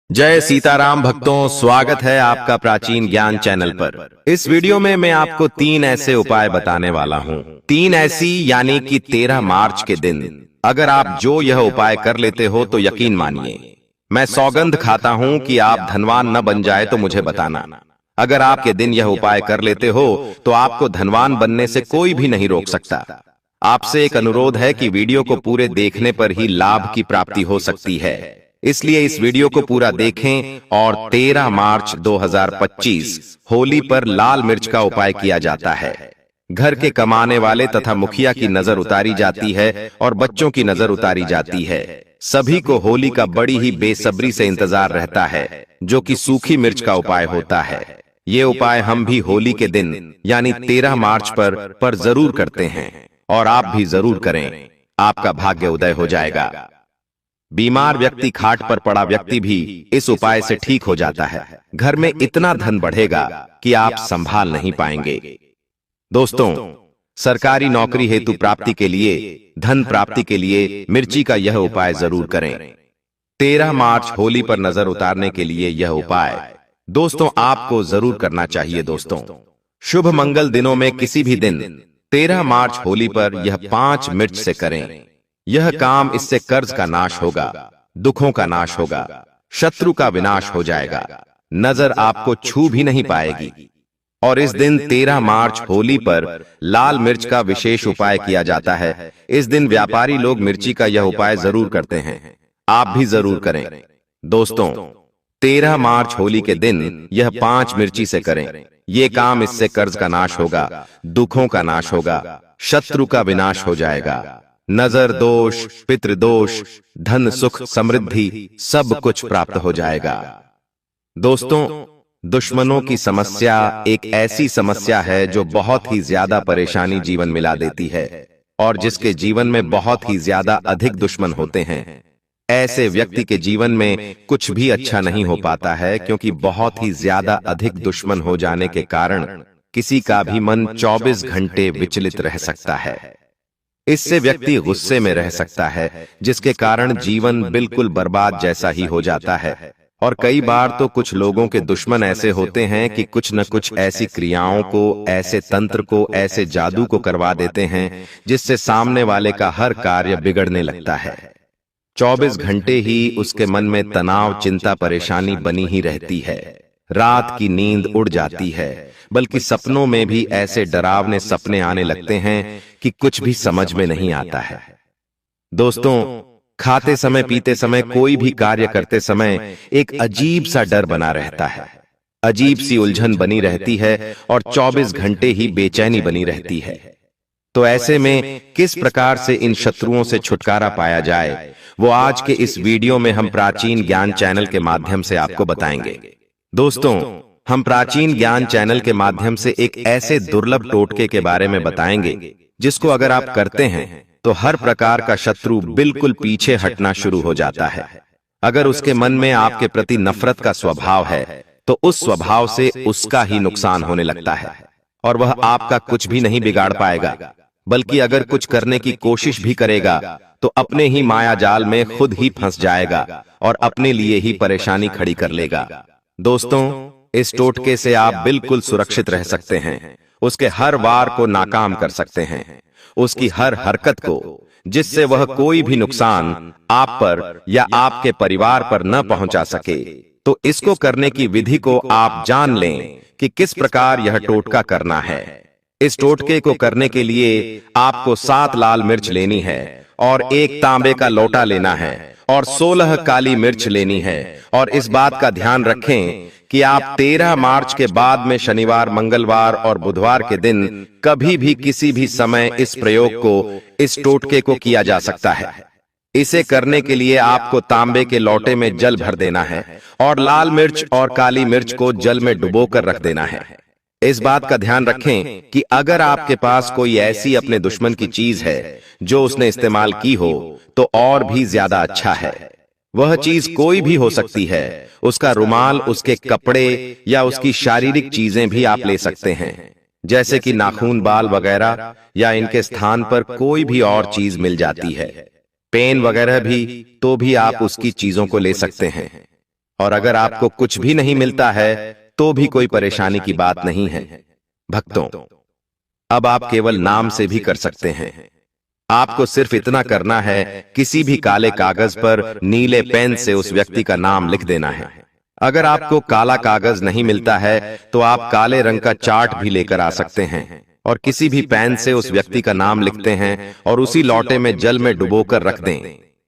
जय सीताराम भक्तों, स्वागत है आपका प्राचीन ज्ञान चैनल पर। इस वीडियो में मैं आपको 3 ऐसे उपाय बताने वाला हूँ। 3 ऐसी यानी कि 13 मार्च के दिन अगर आप जो यह उपाय कर लेते हो तो यकीन मानिए, मैं सौगंध खाता हूँ कि आप धनवान न बन जाए तो मुझे बताना। अगर आपके दिन यह उपाय कर लेते हो तो आपको धनवान बनने से कोई भी नहीं रोक सकता। आपसे एक अनुरोध है कि वीडियो को पूरे देखने पर ही लाभ की प्राप्ति हो सकती है, इसलिए इस वीडियो को पूरा देखें। और 13 मार्च 2025 होली पर लाल मिर्च का उपाय किया जाता है। घर के कमाने वाले तथा मुखिया की नजर उतारी जाती है और बच्चों की नजर उतारी जाती है। सभी को होली का बड़ी ही बेसब्री से इंतजार रहता है, जो कि सूखी मिर्च का उपाय होता है। ये उपाय हम भी होली के दिन यानी 13 मार्च पर जरूर करते हैं और आप भी जरूर करें, आपका भाग्य उदय हो जाएगा। बीमार व्यक्ति, खाट पर पड़ा व्यक्ति भी इस उपाय से ठीक हो जाता है। घर में इतना धन बढ़ेगा कि आप संभाल नहीं पाएंगे। दोस्तों, सरकारी नौकरी हेतु प्राप्ति के लिए, धन प्राप्ति के लिए मिर्ची का यह उपाय जरूर करें। 13 मार्च होली पर नजर उतारने के लिए यह उपाय दोस्तों आपको जरूर करना चाहिए। दोस्तों, शुभ मंगल दिनों में किसी भी दिन 13 मार्च होली पर यह 5 मिर्च से करें। यह काम इससे कर्ज का नाश होगा, दुखों का नाश होगा, शत्रु का विनाश हो जाएगा, नजर आपको छू भी नहीं पाएगी। और इस दिन 13 मार्च होली पर लाल मिर्च का विशेष उपाय किया जाता है। इस दिन व्यापारी लोग मिर्ची का यह उपाय जरूर करते हैं, आप भी जरूर करें। दोस्तों, 13 मार्च होली के दिन यह 5 मिर्ची से करें। ये काम इससे कर्ज का नाश होगा, दुखों का नाश होगा, शत्रु का विनाश हो जाएगा, नजर दोष, पितृदोष, धन सुख समृद्धि सब कुछ प्राप्त हो जाएगा। दोस्तों, दुश्मनों की समस्या एक ऐसी समस्या है जो बहुत ही ज्यादा परेशानी जीवन मिला देती है, और जिसके जीवन में बहुत ही ज्यादा अधिक दुश्मन होते हैं, ऐसे व्यक्ति के जीवन में कुछ भी अच्छा नहीं हो पाता है, क्योंकि बहुत ही ज्यादा अधिक दुश्मन हो जाने के कारण किसी का भी मन 24 घंटे विचलित रह सकता है। इससे व्यक्ति गुस्से में रह सकता है, जिसके कारण जीवन बिल्कुल बर्बाद जैसा ही हो जाता है। और कई बार तो कुछ लोगों के दुश्मन ऐसे होते हैं कि कुछ न कुछ ऐसी क्रियाओं को, ऐसे तंत्र को, ऐसे जादू को करवा देते हैं, जिससे सामने वाले का हर कार्य बिगड़ने लगता है। 24 घंटे ही उसके मन में तनाव, चिंता, परेशानी बनी ही रहती है। रात की नींद उड़ जाती है, बल्कि सपनों में भी ऐसे डरावने सपने आने लगते हैं कि कुछ भी समझ में नहीं आता है। दोस्तों, खाते समय, पीते समय, कोई भी कार्य करते समय एक अजीब सा डर बना रहता है, अजीब सी उलझन बनी रहती है और 24 घंटे ही बेचैनी बनी रहती है। तो ऐसे में किस प्रकार से इन शत्रुओं से छुटकारा पाया जाए, वो आज के इस वीडियो में हम प्राचीन ज्ञान चैनल के माध्यम से आपको बताएंगे। दोस्तों, हम प्राचीन ज्ञान चैनल के माध्यम से एक ऐसे दुर्लभ टोटके के बारे में बताएंगे, जिसको अगर आप करते हैं तो हर प्रकार का शत्रु बिल्कुल पीछे हटना शुरू हो जाता है। अगर उसके मन में आपके प्रति नफरत का स्वभाव है, तो उस स्वभाव से उसका ही नुकसान होने लगता है, और वह आपका कुछ भी नहीं बिगाड़ पाएगा, बल्कि अगर कुछ करने की कोशिश भी करेगा तो अपने ही माया जाल में खुद ही फंस जाएगा और अपने लिए ही परेशानी खड़ी कर लेगा। दोस्तों, इस टोटके से आप बिल्कुल सुरक्षित रह सकते हैं, उसके हर वार को नाकाम कर सकते हैं, उसकी हर हरकत को, जिससे वह कोई भी नुकसान आप पर या आपके परिवार पर न पहुंचा सके। तो इसको करने की विधि को आप जान लें कि किस प्रकार यह टोटका करना है। इस टोटके को करने के लिए आपको 7 लाल मिर्च लेनी है और 1 तांबे का लोटा लेना है और 16 काली मिर्च लेनी है। और इस बात का ध्यान रखें कि आप 13 मार्च के बाद में शनिवार, मंगलवार और बुधवार के दिन कभी भी किसी भी समय इस प्रयोग को, इस टोटके को किया जा सकता है। इसे करने के लिए आपको तांबे के लोटे में जल भर देना है और लाल मिर्च और काली मिर्च को जल में डुबोकर रख देना है। इस बात का ध्यान रखें कि अगर आपके पास कोई ऐसी अपने दुश्मन की चीज है जो उसने इस्तेमाल की हो, तो और भी ज्यादा अच्छा है। वह चीज कोई भी हो सकती है, उसका रुमाल, उसके कपड़े या उसकी शारीरिक चीजें भी आप ले सकते हैं, जैसे कि नाखून, बाल वगैरह, या इनके स्थान पर कोई भी और चीज मिल जाती है, पेन वगैरह भी, तो भी आप उसकी चीजों को ले सकते हैं। और अगर आपको कुछ भी नहीं मिलता है तो भी कोई परेशानी की बात नहीं है भक्तों। अब आप केवल नाम से भी कर सकते हैं। आपको सिर्फ इतना करना है, किसी भी काले कागज पर नीले पेन से उस व्यक्ति का नाम लिख देना है। अगर आपको काला कागज नहीं मिलता है तो आप काले रंग का चार्ट भी लेकर आ सकते हैं और किसी भी पेन से उस व्यक्ति का नाम लिखते हैं और उसी लौटे में जल में डुबोकर रख दें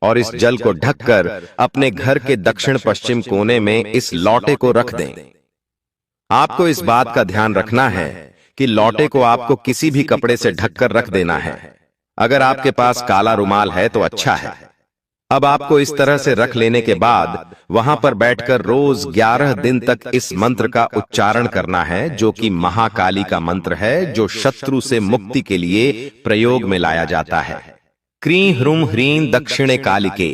और इस जल को ढककर अपने घर के दक्षिण पश्चिम कोने में इस लौटे को रख दें। आपको इस बात का ध्यान रखना है कि लौटे को आपको किसी भी कपड़े से ढककर रख देना है। अगर आपके पास काला रुमाल है तो अच्छा है। अब आपको इस तरह से रख लेने के बाद वहां पर बैठकर रोज 11 दिन तक इस मंत्र का उच्चारण करना है, जो कि महाकाली का मंत्र है, जो शत्रु से मुक्ति के लिए प्रयोग में लाया जाता है। क्रीं ह्रूं ह्रीं दक्षिणे कालिके,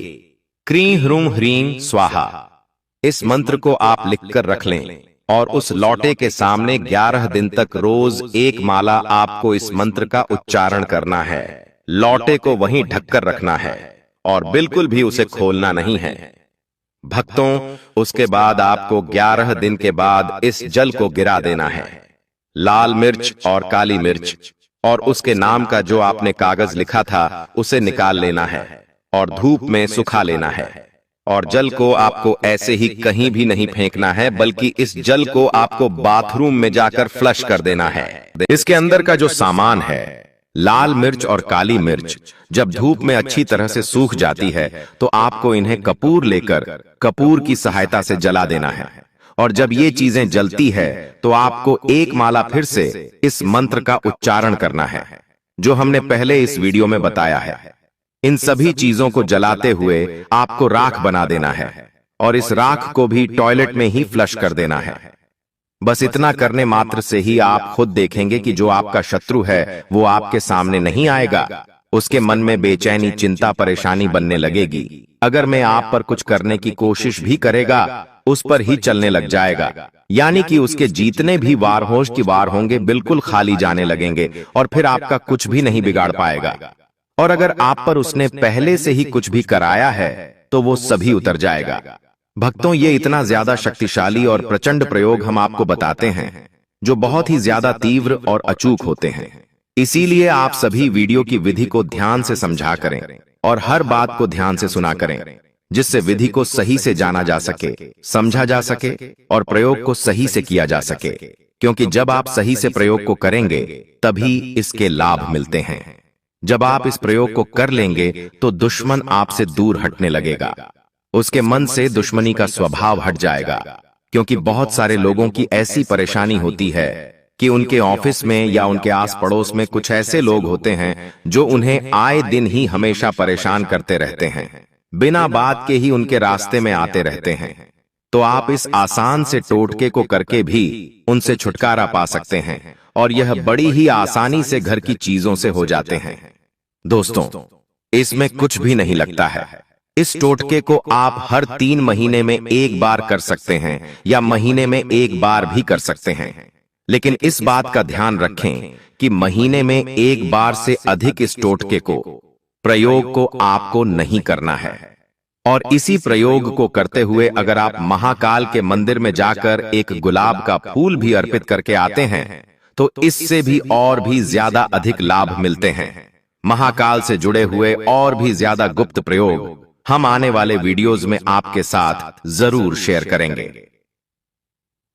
क्रीं ह्रूं ह्रीं स्वाहा। इस मंत्र को आप लिखकर रख लें और उस लौटे के सामने 11 दिन तक रोज एक माला आपको इस मंत्र का उच्चारण करना है। लौटे को वहीं ढककर रखना है और बिल्कुल भी उसे खोलना नहीं है भक्तों। उसके बाद आपको 11 दिन के बाद इस जल को गिरा देना है। लाल मिर्च और काली मिर्च और उसके नाम का जो आपने कागज लिखा था उसे निकाल लेना है और धूप में सुखा लेना है। और जल को आपको ऐसे ही कहीं भी नहीं फेंकना है, बल्कि इस जल को आपको बाथरूम में जाकर फ्लश कर देना है। इसके अंदर का जो सामान है, लाल मिर्च और काली मिर्च, जब धूप में अच्छी तरह से सूख जाती है तो आपको इन्हें कपूर लेकर कपूर की सहायता से जला देना है। और जब ये चीजें जलती है तो आपको एक माला फिर से इस मंत्र का उच्चारण करना है, जो हमने पहले इस वीडियो में बताया है। इन सभी चीजों को जलाते हुए आपको राख बना देना है और इस राख को भी टॉयलेट में ही फ्लश कर देना है। बस इतना करने मात्र से ही आप खुद देखेंगे कि जो आपका शत्रु है वो आपके सामने नहीं आएगा। उसके मन में बेचैनी, चिंता, परेशानी बनने लगेगी। अगर मैं आप पर कुछ करने की कोशिश भी करेगा, उस पर ही चलने लग जाएगा। यानी कि उसके जितने भी वार होंगे बिल्कुल खाली जाने लगेंगे और फिर आपका कुछ भी नहीं बिगाड़ पाएगा। और अगर आप पर उसने पहले से ही कुछ भी कराया है तो वो सभी उतर जाएगा। भक्तों, ये इतना ज्यादा शक्तिशाली और प्रचंड प्रयोग हम आपको बताते हैं, जो बहुत ही ज्यादा तीव्र और अचूक होते हैं। इसीलिए आप सभी वीडियो की विधि को ध्यान से समझा करें और हर बात को ध्यान से सुना करें, जिससे विधि को सही से जाना जा सके, समझा जा सके और प्रयोग को सही से किया जा सके। क्योंकि जब आप सही से प्रयोग को करेंगे तभी इसके लाभ मिलते हैं। जब आप इस प्रयोग को कर लेंगे तो दुश्मन आपसे दूर हटने लगेगा। उसके मन से दुश्मनी का स्वभाव हट जाएगा। क्योंकि बहुत सारे लोगों की ऐसी परेशानी होती है कि उनके ऑफिस में या उनके आस पड़ोस में कुछ ऐसे लोग होते हैं जो उन्हें आए दिन ही हमेशा परेशान करते रहते हैं, बिना बात के ही उनके रास्ते में आते रहते हैं। तो आप इस आसान से टोटके को करके भी उनसे छुटकारा पा सकते हैं और यह बड़ी ही आसानी से घर की चीजों से हो जाते हैं। दोस्तों, इसमें कुछ भी नहीं लगता है। इस टोटके को आप हर 3 महीने में एक बार कर सकते हैं या महीने में एक बार भी कर सकते हैं। लेकिन इस बात का ध्यान रखें कि महीने में एक बार से अधिक इस टोटके को प्रयोग को आपको नहीं करना है। और इसी प्रयोग को करते हुए अगर आप महाकाल के मंदिर में जाकर एक गुलाब का फूल भी अर्पित करके आते हैं तो इससे भी और भी ज्यादा अधिक लाभ मिलते हैं। महाकाल से जुड़े हुए और भी ज्यादा गुप्त प्रयोग हम आने वाले वीडियोस में आपके साथ जरूर शेयर करेंगे।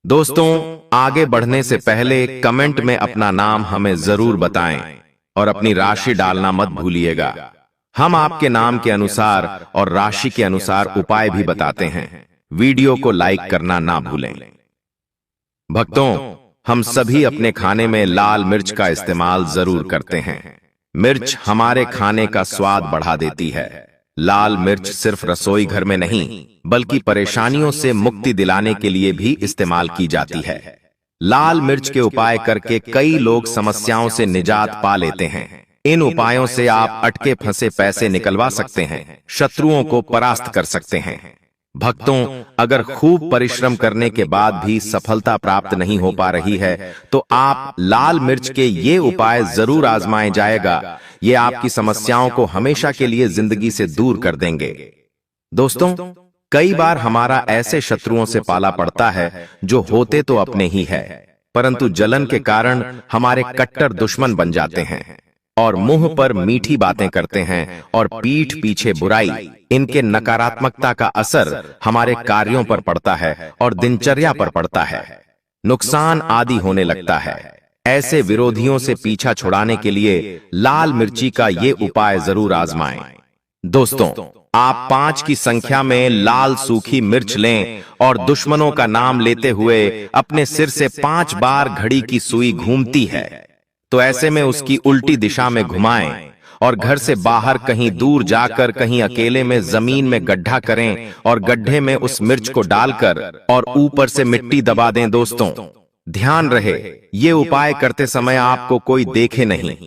दोस्तों, आगे बढ़ने से पहले कमेंट में अपना नाम हमें जरूर बताएं और अपनी राशि डालना मत भूलिएगा। हम आपके नाम के अनुसार और राशि के अनुसार उपाय भी बताते हैं। वीडियो को लाइक करना ना भूलें। भक्तों, हम सभी अपने खाने में लाल मिर्च का इस्तेमाल जरूर करते हैं। मिर्च हमारे खाने का स्वाद बढ़ा देती है। लाल मिर्च सिर्फ रसोई घर में नहीं बल्कि परेशानियों से मुक्ति दिलाने के लिए भी इस्तेमाल की जाती है। लाल मिर्च के उपाय करके कई लोग समस्याओं से निजात पा लेते हैं। इन उपायों से आप अटके फंसे पैसे निकलवा सकते हैं, शत्रुओं को परास्त कर सकते हैं। भक्तों, अगर खूब परिश्रम करने के बाद भी सफलता प्राप्त नहीं हो पा रही है तो आप लाल मिर्च के ये उपाय जरूर आजमाएं जाएगा। ये आपकी समस्याओं को हमेशा के लिए जिंदगी से दूर कर देंगे। दोस्तों, कई बार हमारा ऐसे शत्रुओं से पाला पड़ता है जो होते तो अपने ही है, परंतु जलन के कारण हमारे कट्टर दुश्मन बन जाते हैं और मुंह पर मीठी बातें करते हैं और पीठ पीछे बुराई। इनके नकारात्मकता का असर हमारे कार्यों पर पड़ता है और दिनचर्या पर पड़ता है, नुकसान आदि होने लगता है। ऐसे विरोधियों से पीछा छुड़ाने के लिए लाल मिर्ची का ये उपाय जरूर आजमाएं। दोस्तों, आप 5 की संख्या में लाल सूखी मिर्च लें और दुश्मनों का नाम लेते हुए अपने सिर से 5 बार घड़ी की सुई घूमती है तो ऐसे में उसकी उल्टी दिशा में घुमाएं और घर से बाहर कहीं दूर जाकर कहीं अकेले में जमीन में गड्ढा करें और गड्ढे में उस मिर्च को डालकर और ऊपर से मिट्टी दबा दें। दोस्तों, ध्यान रहे, ये उपाय करते समय आपको कोई देखे नहीं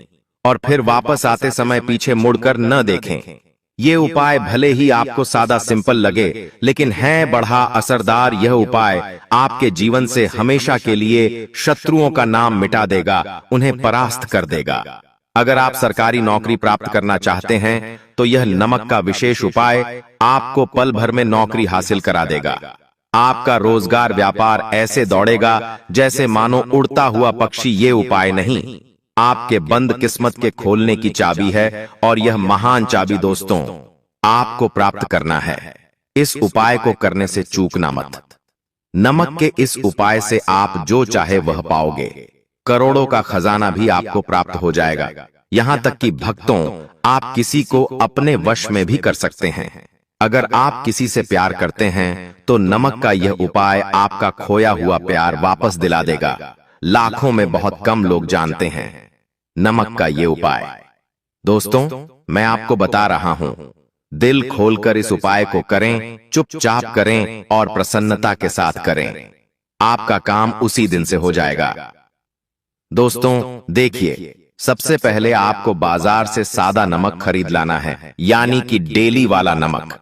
और फिर वापस आते समय पीछे मुड़कर न देखें। ये उपाय भले ही आपको सादा सिंपल लगे, लेकिन है बड़ा असरदार। यह उपाय आपके जीवन से हमेशा के लिए शत्रुओं का नाम मिटा देगा, उन्हें परास्त कर देगा। अगर आप सरकारी नौकरी प्राप्त करना चाहते हैं तो यह नमक का विशेष उपाय आपको पल भर में नौकरी हासिल करा देगा। आपका रोजगार व्यापार ऐसे दौड़ेगा जैसे मानो उड़ता हुआ पक्षी। ये उपाय नहीं, आपके बंद किस्मत के खोलने की चाबी है और यह महान चाबी दोस्तों आपको प्राप्त करना है। इस उपाय को करने से चूकना मत। नमक के इस उपाय से आप जो चाहे वह पाओगे। करोड़ों का खजाना भी आपको प्राप्त हो जाएगा। यहां तक कि भक्तों, आप किसी को अपने वश में भी कर सकते हैं। अगर आप किसी से प्यार करते हैं तो नमक का यह उपाय आपका खोया हुआ प्यार वापस दिला देगा। लाखों में बहुत कम लोग जानते हैं नमक का ये उपाय। दोस्तों, मैं आपको बता रहा हूं, दिल खोलकर इस उपाय को करें, चुपचाप करें और प्रसन्नता के साथ करें। आपका काम उसी दिन से हो जाएगा। दोस्तों देखिए, सबसे पहले आपको बाजार से सादा नमक खरीद लाना है, यानी कि डेली वाला नमक।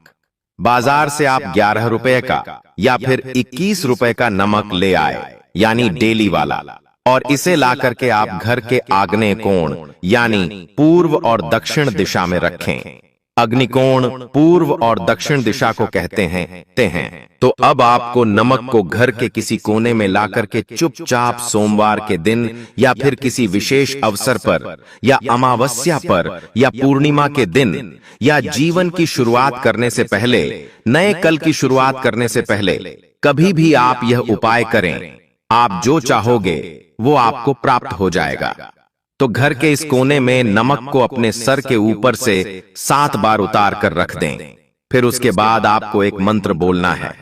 बाजार से आप 11 रुपए का या फिर 21 रुपए का नमक ले आए, यानी डेली वाला, और इसे ला करके आप घर के आग्नेय कोण यानी पूर्व और दक्षिण दिशा में रखें। अग्निकोण पूर्व और दक्षिण दिशा को कहते हैं। तो अब आपको नमक को घर के किसी कोने में ला करके चुपचाप सोमवार के दिन या फिर किसी विशेष अवसर पर या अमावस्या पर या पूर्णिमा के दिन या जीवन की शुरुआत करने से पहले, नए कल की शुरुआत करने से पहले कभी भी आप यह उपाय करें। आप जो चाहोगे वो आपको प्राप्त हो जाएगा। तो घर के इस कोने में नमक को अपने सर के ऊपर से 7 बार उतार कर रख दें। फिर उसके बाद आपको एक मंत्र बोलना है।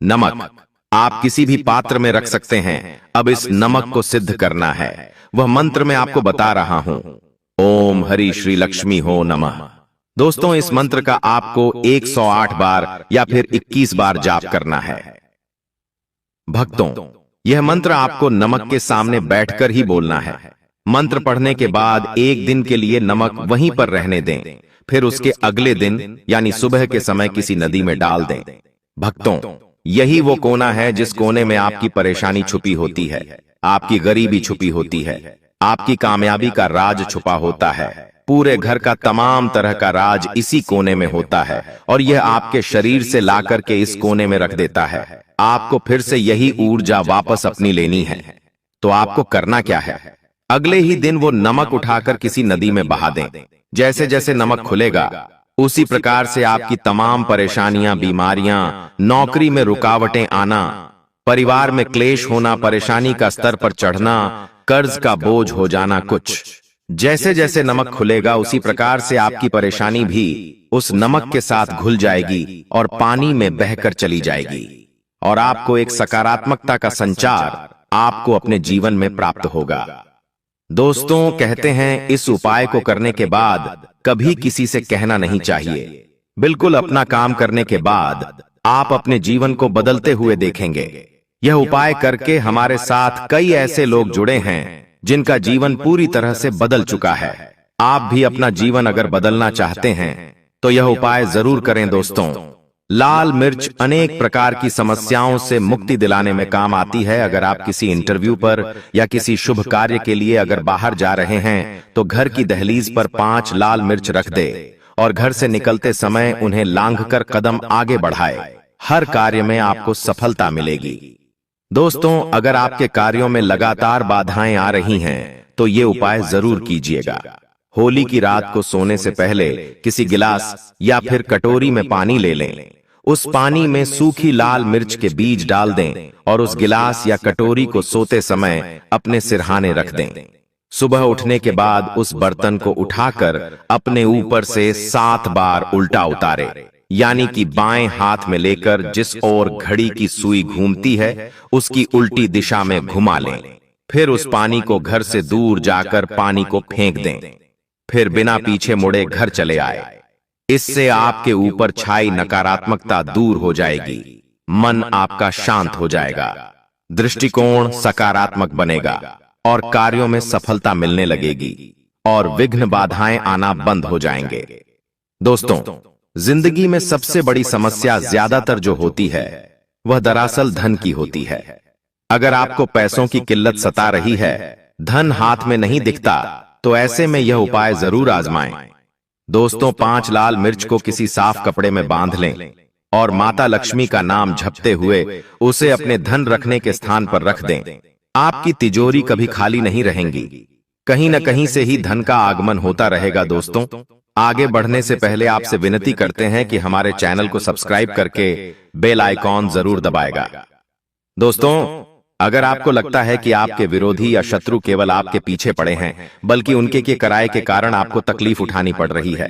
नमक आप किसी भी पात्र में रख सकते हैं। अब इस नमक को सिद्ध करना है। वह मंत्र मैं आपको बता रहा हूं। ओम हरि श्री लक्ष्मी हो नमः। दोस्तों, इस मंत्र का आपको 108 बार या फिर 21 बार जाप करना है। भक्तों, यह मंत्र आपको नमक के सामने बैठकर ही बोलना है। मंत्र पढ़ने के बाद एक दिन के लिए नमक वहीं पर रहने दें। फिर उसके अगले दिन यानी सुबह के समय किसी नदी में डाल दें। भक्तों, यही वो कोना है जिस कोने में आपकी परेशानी छुपी होती है, आपकी गरीबी छुपी होती है, आपकी कामयाबी का राज छुपा होता है। पूरे घर का तमाम तरह का राज इसी कोने में होता है और यह आपके शरीर से लाकर के इस कोने में रख देता है। आपको फिर से यही ऊर्जा वापस अपनी लेनी है। तो आपको करना क्या है? अगले ही दिन वो नमक उठाकर किसी नदी में बहा दें। जैसे जैसे नमक खुलेगा उसी प्रकार से आपकी तमाम परेशानियां, बीमारियां, नौकरी में रुकावटें आना, परिवार में क्लेश होना, परेशानी का स्तर पर चढ़ना, कर्ज का बोझ हो जाना, कुछ जैसे जैसे नमक खुलेगा उसी प्रकार से आपकी परेशानी भी उस नमक के साथ घुल जाएगी और पानी में बहकर चली जाएगी और आपको एक सकारात्मकता का संचार आपको अपने जीवन में प्राप्त होगा। दोस्तों, कहते हैं इस उपाय को करने के बाद कभी किसी से कहना नहीं चाहिए। बिल्कुल अपना काम करने के बाद आप अपने जीवन को बदलते हुए देखेंगे। यह उपाय करके हमारे साथ कई ऐसे लोग जुड़े हैं जिनका जीवन पूरी तरह से बदल चुका है। आप भी अपना जीवन अगर बदलना चाहते हैं तो यह उपाय जरूर करें। दोस्तों, लाल मिर्च अनेक प्रकार की समस्याओं से मुक्ति दिलाने में काम आती है। अगर आप किसी इंटरव्यू पर या किसी शुभ कार्य के लिए अगर बाहर जा रहे हैं तो घर की दहलीज पर 5 लाल मिर्च रख दे और घर से निकलते समय उन्हें लांघकर कदम आगे बढ़ाए। हर कार्य में आपको सफलता मिलेगी। दोस्तों, अगर आपके कार्यों में लगातार बाधाएं आ रही हैं, तो ये उपाय जरूर कीजिएगा। होली की रात को सोने से पहले किसी गिलास या फिर कटोरी में पानी ले लें। उस पानी में सूखी लाल मिर्च के बीज डाल दें और उस गिलास या कटोरी को सोते समय अपने सिरहाने रख दें। सुबह उठने के बाद उस बर्तन को उठाकर अपने ऊपर से 7 बार उल्टा उतारे, यानी कि बाएं हाथ में लेकर जिस ओर घड़ी की सुई घूमती है उसकी उल्टी दिशा में घुमा लें। फिर उस पानी को घर से दूर जाकर पानी को फेंक दें। फिर बिना पीछे मुड़े घर चले आए। इससे आपके ऊपर छाई नकारात्मकता दूर हो जाएगी, मन आपका शांत हो जाएगा, दृष्टिकोण सकारात्मक बनेगा और कार्यों में सफलता मिलने लगेगी और विघ्न बाधाएं आना बंद हो जाएंगे। दोस्तों, जिंदगी में सबसे बड़ी समस्या ज्यादातर जो होती है वह दरअसल धन की होती है। अगर आपको पैसों की किल्लत सता रही है, धन हाथ में नहीं दिखता, तो ऐसे में यह उपाय जरूर आजमाएं। दोस्तों, 5 लाल मिर्च को किसी साफ कपड़े में बांध लें और माता लक्ष्मी का नाम जपते हुए उसे अपने धन रखने के स्थान पर रख दें। आपकी तिजोरी कभी खाली नहीं रहेंगी, कहीं न कहीं से ही धन का आगमन होता रहेगा। दोस्तों, आगे बढ़ने से पहले आपसे विनती करते हैं कि हमारे चैनल को सब्सक्राइब करके बेल आइकॉन जरूर दबाएगा। दोस्तों, अगर आपको लगता है कि आपके विरोधी या शत्रु केवल आपके पीछे पड़े हैं, बल्कि उनके के कराए के कारण आपको तकलीफ उठानी पड़ रही है,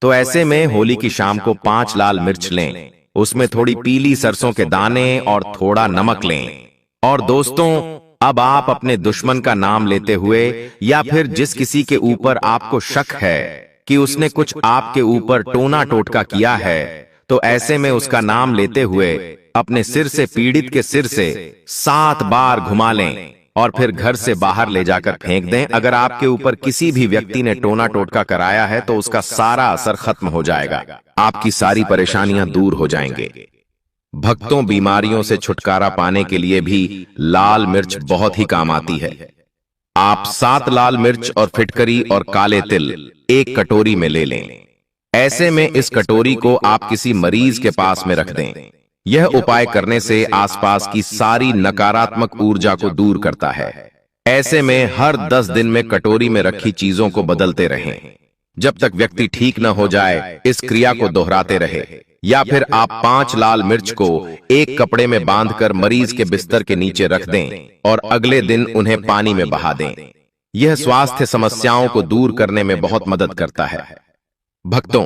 तो ऐसे में होली की शाम को 5 लाल मिर्च लें, उसमें थोड़ी पीली सरसों के दाने और थोड़ा नमक लें। और दोस्तों, अब आप अपने दुश्मन का नाम लेते हुए या फिर जिस किसी के ऊपर आपको शक है कि उसने कुछ आपके ऊपर टोना टोटका किया है, तो ऐसे में उसका नाम लेते हुए अपने सिर से पीड़ित के सिर से 7 बार घुमा लें और फिर घर से बाहर ले जाकर फेंक दें। अगर आपके ऊपर किसी भी व्यक्ति ने टोना टोटका कराया है तो उसका सारा असर खत्म हो जाएगा, आपकी सारी परेशानियां दूर हो जाएंगे। भक्तों, बीमारियों से छुटकारा पाने के लिए भी लाल मिर्च बहुत ही काम आती है। आप 7 लाल मिर्च और फिटकरी और काले तिल एक कटोरी में ले लें। ऐसे में इस कटोरी को आप किसी मरीज के पास में रख दें। यह उपाय करने से आसपास की सारी नकारात्मक ऊर्जा को दूर करता है। ऐसे में हर 10 दिन में कटोरी में रखी चीजों को बदलते रहें। जब तक व्यक्ति ठीक न हो जाए, इस क्रिया को दोहराते रहे। या फिर आप 5 लाल मिर्च को एक कपड़े में बांधकर मरीज के बिस्तर के नीचे रख दें और अगले दिन उन्हें पानी में बहा दें। यह स्वास्थ्य समस्याओं को दूर करने में बहुत मदद करता है। भक्तों,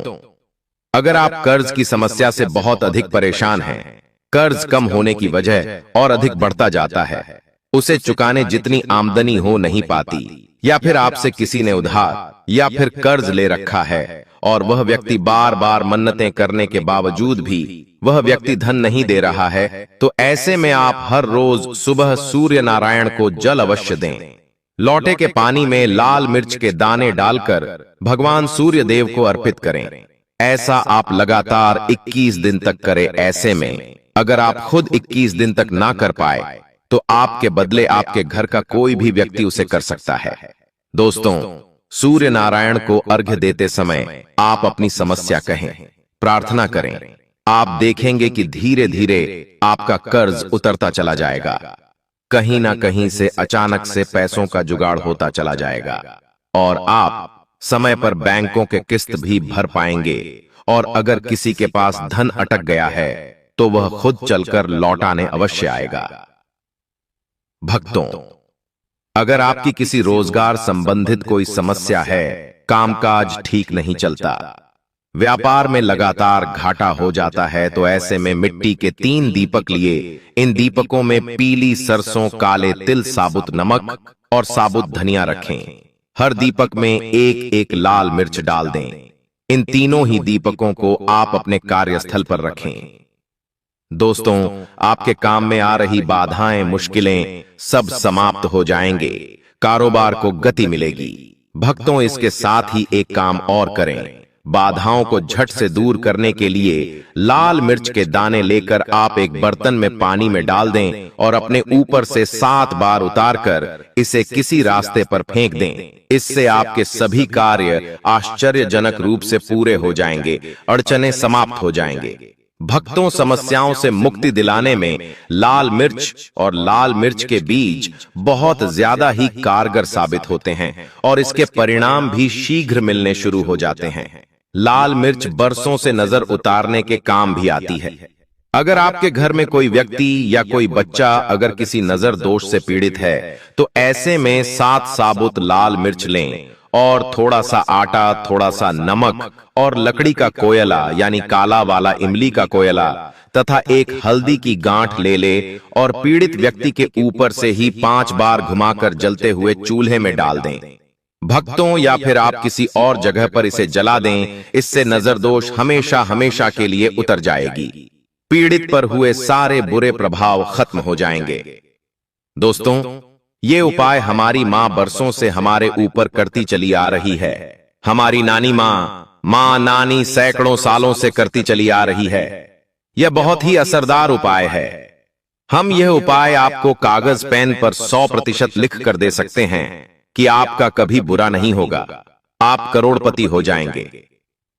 अगर आप कर्ज की समस्या से बहुत अधिक परेशान हैं, कर्ज कम होने की वजह और अधिक बढ़ता जाता है, उसे चुकाने जितनी आमदनी हो नहीं पाती, या फिर आपसे किसी ने उधार या फिर कर्ज ले रखा है और वह व्यक्ति बार बार मन्नतें करने के बावजूद भी वह व्यक्ति धन नहीं दे रहा है, तो ऐसे में आप हर रोज सुबह सूर्य नारायण को जल अवश्य दें। लौटे के पानी में लाल मिर्च के दाने डालकर भगवान सूर्य देव को अर्पित करें। ऐसा आप लगातार 21 दिन तक करें। ऐसे में अगर आप खुद 21 दिन तक ना कर पाए, तो आपके बदले आपके घर का कोई भी व्यक्ति उसे कर सकता है। दोस्तों, सूर्य नारायण को अर्घ्य देते समय आप अपनी समस्या कहें, प्रार्थना करें। आप देखेंगे कि धीरे धीरे आपका कर्ज उतरता चला जाएगा। कहीं ना कहीं से अचानक से पैसों का जुगाड़ होता चला जाएगा और आप समय पर बैंकों के किस्त भी भर पाएंगे। और अगर किसी के पास धन अटक गया है, तो वह खुद चलकर लौटाने अवश्य आएगा। भक्तों, अगर आपकी किसी रोजगार संबंधित कोई समस्या है, कामकाज ठीक नहीं चलता, व्यापार में लगातार घाटा हो जाता है, तो ऐसे में मिट्टी के 3 दीपक लिए इन दीपकों में पीली सरसों, काले तिल, साबुत नमक और साबुत धनिया रखें। हर दीपक में एक एक लाल मिर्च डाल दें। इन तीनों ही दीपकों को आप अपने कार्यस्थल पर रखें। दोस्तों, आपके काम में आ रही बाधाएं, मुश्किलें सब समाप्त हो जाएंगे, कारोबार को गति मिलेगी। भक्तों, इसके साथ ही एक काम और करें। बाधाओं को झट से दूर करने के लिए लाल मिर्च के दाने लेकर आप एक बर्तन में पानी में डाल दें और अपने ऊपर से 7 बार उतारकर इसे किसी रास्ते पर फेंक दें। इससे आपके सभी कार्य आश्चर्यजनक रूप से पूरे हो जाएंगे, अड़चनें समाप्त हो जाएंगे। भक्तों, समस्याओं से मुक्ति दिलाने में लाल मिर्च और लाल मिर्च के बीज बहुत ज्यादा ही कारगर साबित होते हैं और इसके परिणाम भी शीघ्र मिलने शुरू हो जाते हैं। लाल मिर्च बरसों से नजर उतारने के काम भी आती है। अगर आपके घर में कोई व्यक्ति या कोई बच्चा अगर किसी नजर दोष से पीड़ित है तो ऐसे में 7 साबुत लाल मिर्च लें और थोड़ा सा आटा, थोड़ा सा नमक और लकड़ी का कोयला यानी काला वाला इमली का कोयला तथा एक हल्दी की गांठ ले और पीड़ित व्यक्ति के ऊपर से ही 5 बार घुमाकर जलते हुए चूल्हे में डाल दें। भक्तों, या फिर आप किसी और जगह पर इसे जला दें, इससे नजर दोष हमेशा हमेशा के लिए उतर जाएगी। पीड़ित पर हुए सारे बुरे प्रभाव खत्म हो जाएंगे। दोस्तों, ये उपाय हमारी मां बरसों से हमारे ऊपर करती चली आ रही है। हमारी नानी मां नानी सैकड़ों सालों से करती चली आ रही है। यह बहुत ही असरदार उपाय है। हम यह उपाय आपको कागज पेन पर 100% लिख कर दे सकते हैं कि आपका कभी बुरा नहीं होगा, आप करोड़पति हो जाएंगे।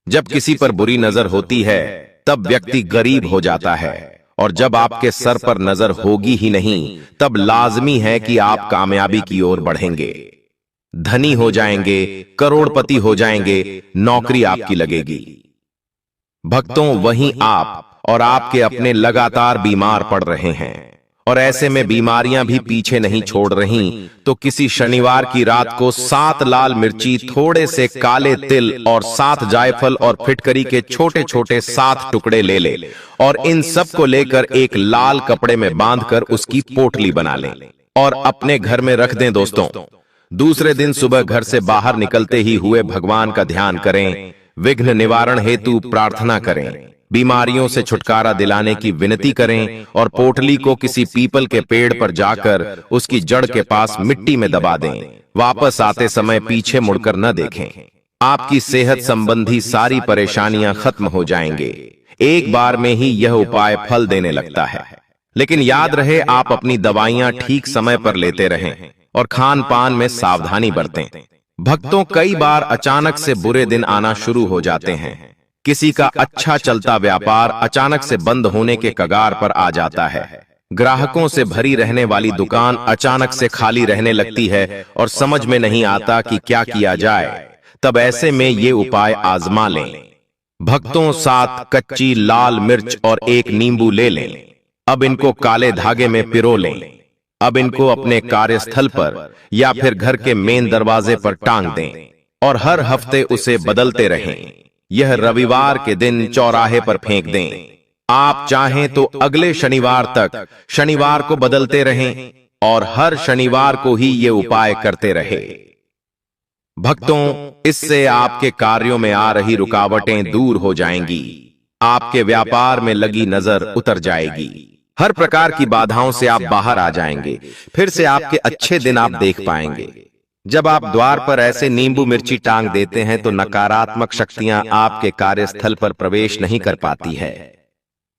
जब किसी पर बुरी नजर होती है तब व्यक्ति गरीब हो जाता है और जब आपके सर पर नजर होगी ही नहीं तब लाजमी है कि आप कामयाबी की ओर बढ़ेंगे, धनी हो जाएंगे, करोड़पति हो जाएंगे, नौकरी आपकी लगेगी। भक्तों, वहीं आप और आपके अपने लगातार बीमार पड़ रहे हैं और ऐसे में बीमारियां भी पीछे नहीं छोड़ रही, तो किसी शनिवार की रात को 7 लाल मिर्ची, थोड़े से काले तिल और 7 जायफल और फिटकरी के छोटे छोटे 7 टुकड़े ले और इन सब को लेकर एक लाल कपड़े में बांधकर उसकी पोटली बना लें और अपने घर में रख दें। दोस्तों, दूसरे दिन सुबह घर से बाहर निकलते ही हुए भगवान का ध्यान करें, विघ्न निवारण हेतु प्रार्थना करें, बीमारियों से छुटकारा दिलाने की विनती करें और पोटली को किसी पीपल के पेड़ पर जाकर उसकी जड़ के पास मिट्टी में दबा दें। वापस आते समय पीछे मुड़कर न देखें। आपकी सेहत संबंधी सारी परेशानियां खत्म हो जाएंगे। एक बार में ही यह उपाय फल देने लगता है। लेकिन याद रहे, आप अपनी दवाइयां ठीक समय पर लेते रहें और खान पान में सावधानी बरतें। भक्तों, कई बार अचानक से बुरे दिन आना शुरू हो जाते हैं। किसी का अच्छा चलता व्यापार अचानक से बंद होने के कगार पर आ जाता है। ग्राहकों से भरी रहने वाली दुकान अचानक से खाली रहने लगती है और समझ में नहीं आता कि क्या किया जाए। तब ऐसे में ये उपाय आजमा लें। भक्तों, 7 कच्ची लाल मिर्च और 1 नींबू ले लें। अब इनको काले धागे में पिरो लें। अब इनको अपने कार्यस्थल पर या फिर घर के मेन दरवाजे पर टांग दें और हर हफ्ते उसे बदलते रहें। यह रविवार के दिन चौराहे पर फेंक दें। आप चाहें तो अगले शनिवार तक शनिवार को बदलते रहें और हर शनिवार को ही ये उपाय करते रहे। भक्तों, इससे आपके कार्यों में आ रही रुकावटें दूर हो जाएंगी, आपके व्यापार में लगी नजर उतर जाएगी, हर प्रकार की बाधाओं से आप बाहर आ जाएंगे, फिर से आपके अच्छे दिन आप देख पाएंगे। जब आप द्वार पर ऐसे नींबू मिर्ची टांग देते हैं तो नकारात्मक शक्तियां आपके कार्यस्थल पर प्रवेश नहीं कर पाती है।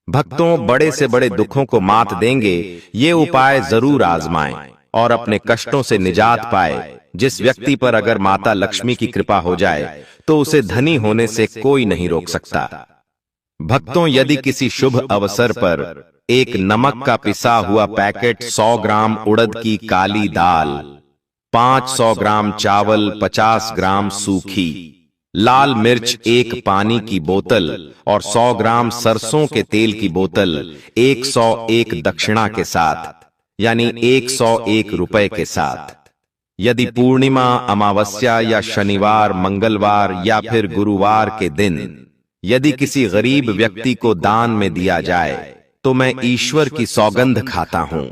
भक्तों, बड़े से बड़े दुखों को मात देंगे ये उपाय जरूर आजमाएं और अपने कष्टों से निजात पाए। जिस व्यक्ति पर अगर माता लक्ष्मी की कृपा हो जाए तो उसे धनी होने से कोई नहीं रोक सकता। भक्तों, यदि किसी शुभ अवसर पर एक नमक का पिसा हुआ पैकेट, 100 ग्राम उड़द की काली दाल, 500 ग्राम चावल, 50 ग्राम सूखी लाल मिर्च, 1 पानी की बोतल और 100 ग्राम सरसों के तेल की बोतल 101 दक्षिणा के साथ यानी 101 रुपए के साथ, यदि पूर्णिमा, अमावस्या या शनिवार, मंगलवार या फिर गुरुवार के दिन यदि किसी गरीब व्यक्ति को दान में दिया जाए तो मैं ईश्वर की सौगंध खाता हूं,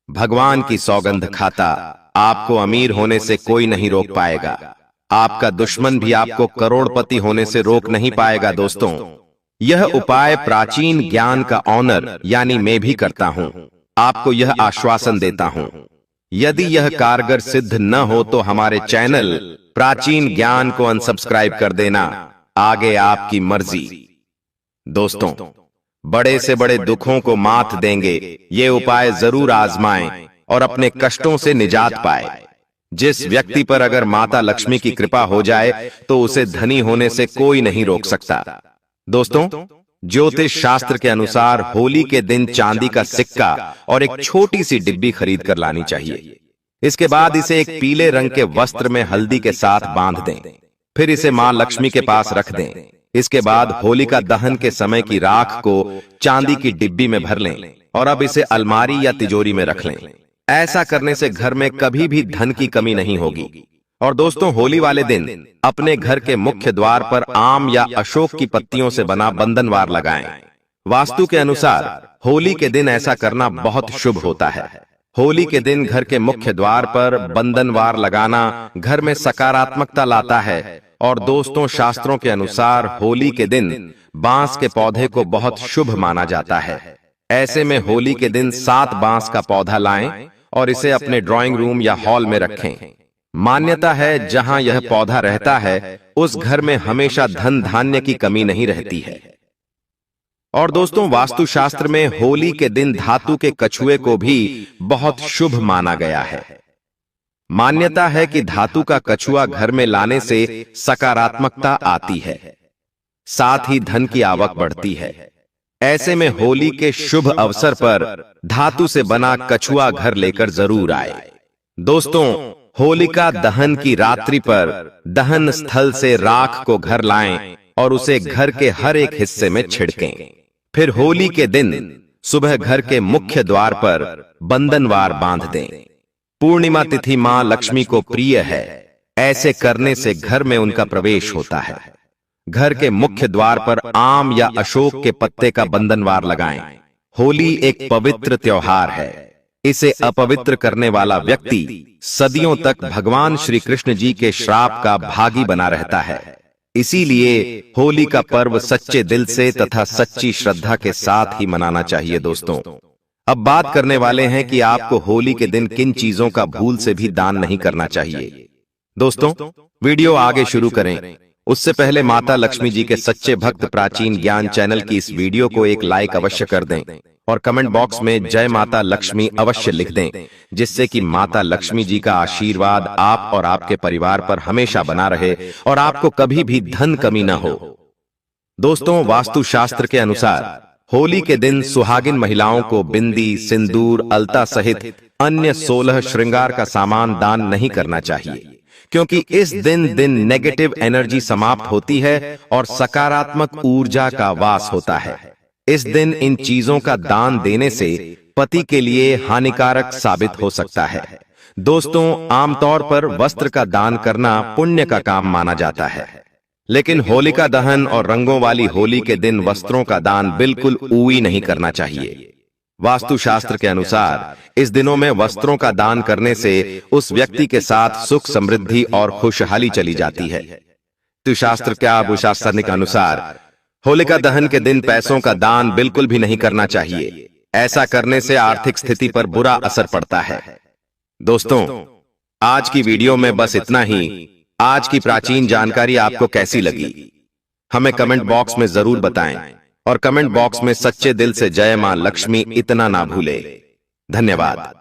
भगवान की सौगंध खाता, आपको अमीर होने से कोई नहीं रोक पाएगा। आपका दुश्मन भी आपको करोड़पति होने से रोक नहीं पाएगा। दोस्तों, यह उपाय प्राचीन ज्ञान का ऑनर यानी मैं भी करता हूं। आपको यह आश्वासन देता हूं, यदि यह कारगर सिद्ध न हो तो हमारे चैनल प्राचीन ज्ञान को अनसब्सक्राइब कर देना, आगे आपकी मर्जी। दोस्तों, बड़े से बड़े दुखों को मात देंगे ये उपाय जरूर आजमाएं और अपने कष्टों से निजात पाए। जिस व्यक्ति पर अगर माता लक्ष्मी की कृपा हो जाए तो उसे धनी होने से कोई नहीं रोक सकता। दोस्तों, ज्योतिष शास्त्र के अनुसार होली के दिन चांदी का सिक्का और एक छोटी सी डिब्बी खरीद कर लानी चाहिए। इसके बाद इसे एक पीले रंग के वस्त्र में हल्दी के साथ बांध दें। फिर इसे मां लक्ष्मी के पास रख दें। इसके बाद होलिका दहन के समय की राख को चांदी की डिब्बी में भर लें और अब इसे अलमारी या तिजोरी में रख लें। ऐसा करने से घर में कभी भी धन की कमी नहीं होगी। और दोस्तों, होली वाले दिन अपने घर के मुख्य द्वार पर आम या अशोक की पत्तियों से बना बंधनवार लगाएं। वास्तु के अनुसार होली के दिन ऐसा करना बहुत शुभ होता है। होली के दिन घर के मुख्य द्वार पर बंधनवार लगाना घर में सकारात्मकता लाता है। और दोस्तों, शास्त्रों के अनुसार होली के दिन बांस के पौधे को बहुत शुभ माना जाता है। ऐसे में होली के दिन 7 बांस का पौधा लाएं और इसे अपने ड्राइंग रूम या हॉल में रखें। मान्यता है जहां यह पौधा रहता है उस घर में हमेशा धन धान्य की कमी नहीं रहती है। और दोस्तों, वास्तुशास्त्र में होली के दिन धातु के कछुए को भी बहुत शुभ माना गया है। मान्यता है कि धातु का कछुआ घर में लाने से सकारात्मकता आती है, साथ ही धन की आवक बढ़ती है। ऐसे में होली के शुभ अवसर पर धातु से बना कछुआ घर लेकर जरूर आए। दोस्तों, होलिका दहन की रात्रि पर दहन स्थल से राख को घर लाएं और उसे घर के हर एक हिस्से में छिड़कें। फिर होली के दिन सुबह घर के मुख्य द्वार पर बंधनवार बांध दें। पूर्णिमा तिथि मां लक्ष्मी को प्रिय है। ऐसे करने से घर में उनका प्रवेश होता है। घर के मुख्य द्वार पर आम या अशोक के पत्ते का बंधनवार लगाएं। होली एक पवित्र त्योहार है। इसे अपवित्र करने वाला व्यक्ति सदियों तक भगवान श्री कृष्ण जी के श्राप का भागी बना रहता है। इसीलिए होली का पर्व सच्चे दिल से तथा सच्ची श्रद्धा के साथ ही मनाना चाहिए। दोस्तों, अब बात करने वाले हैं कि आपको होली के दिन किन चीजों का भूल से भी दान नहीं करना चाहिए। दोस्तों, वीडियो आगे शुरू करें उससे पहले माता लक्ष्मी जी के सच्चे भक्त प्राचीन ज्ञान चैनल की इस वीडियो को एक लाइक अवश्य कर दें और कमेंट बॉक्स में जय माता लक्ष्मी अवश्य लिख दें, जिससे कि माता लक्ष्मी जी का आशीर्वाद आप और आपके परिवार पर हमेशा बना रहे और आपको कभी भी धन कमी न हो। दोस्तों, वास्तुशास्त्र के अनुसार होली के दिन सुहागिन महिलाओं को बिंदी, सिंदूर, अलता सहित अन्य 16 श्रृंगार का सामान दान नहीं करना चाहिए, क्योंकि इस दिन नेगेटिव एनर्जी समाप्त होती है और सकारात्मक ऊर्जा का वास होता है। इस दिन इन चीजों का दान देने से पति के लिए हानिकारक साबित हो सकता है। दोस्तों, आमतौर पर वस्त्र का दान करना पुण्य का काम माना जाता है, लेकिन होलिका दहन और रंगों वाली होली के दिन वस्त्रों का दान बिल्कुल ऊई नहीं करना चाहिए। वास्तुशास्त्र के अनुसार इस दिनों में वस्त्रों का दान करने से उस व्यक्ति के साथ सुख, समृद्धि और खुशहाली चली जाती है। तो शास्त्र क्या भूशास्त्र के अनुसार होलिका दहन के दिन पैसों का दान बिल्कुल भी नहीं करना चाहिए। ऐसा करने से आर्थिक स्थिति पर बुरा असर पड़ता है। दोस्तों, आज की वीडियो में बस इतना ही। आज की प्राचीन जानकारी आपको कैसी लगी हमें कमेंट बॉक्स में जरूर बताएं और कमेंट बॉक्स में सच्चे दिल से जय मां लक्ष्मी इतना ना भूले। धन्यवाद।